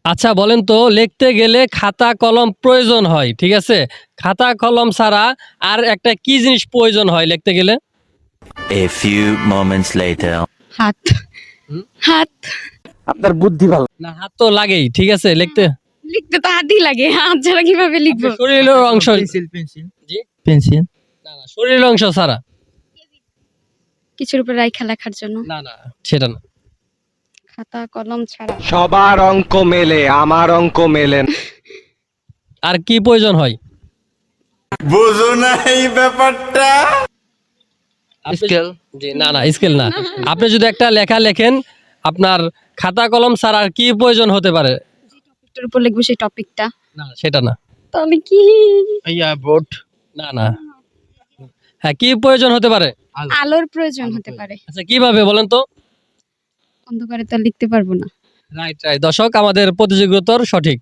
আচ্ছা বলেন তো, লিখতে গেলে খাতা কলম প্রয়োজন হয়, ঠিক আছে? খাতা কলম ছাড়া আর একটা কি জিনিস প্রয়োজন হয় লিখতে গেলে? A few moments later. হাত। হুম? হাত। না, হাত তো লাগেই, ঠিক আছে লিখতে। লিখতে তো হাতই লাগে, হাত ছাড়া কিভাবে লিখবো? আপনার শরীরের অংশ। পেন্সিল জি? পেন্সিল না না, শরীরের অংশ ছাড়া। কিছুর উপর রাইখা লেখার জন্য। না না, সেটা না। খাতা কলম ছাড়া। সবার অঙ্ক মেলে, আমার অঙ্ক মেলে না। আর কি প্রয়োজন হয়? বুঝো না এই ব্যাপারটা। স্কেল জি না না, স্কেল না। আপনি যদি একটা লেখা লেখেন, আপনার খাতা কলম ছাড়া আর কি প্রয়োজন হতে পারে? টপিকটার উপর লিখবো সেই টপিকটা। না, সেটা না। তাহলে কি? ইয়া বোর্ড না না। হ্যাঁ, কি প্রয়োজন হতে পারে? আলোর প্রয়োজন হতে পারে। আচ্ছা, কিভাবে বলেন তো? অন্ধকারে তো আর লিখতে পারবো না। রাইট রাইট, দর্শক আমাদের প্রতিযোগিতার সঠিক।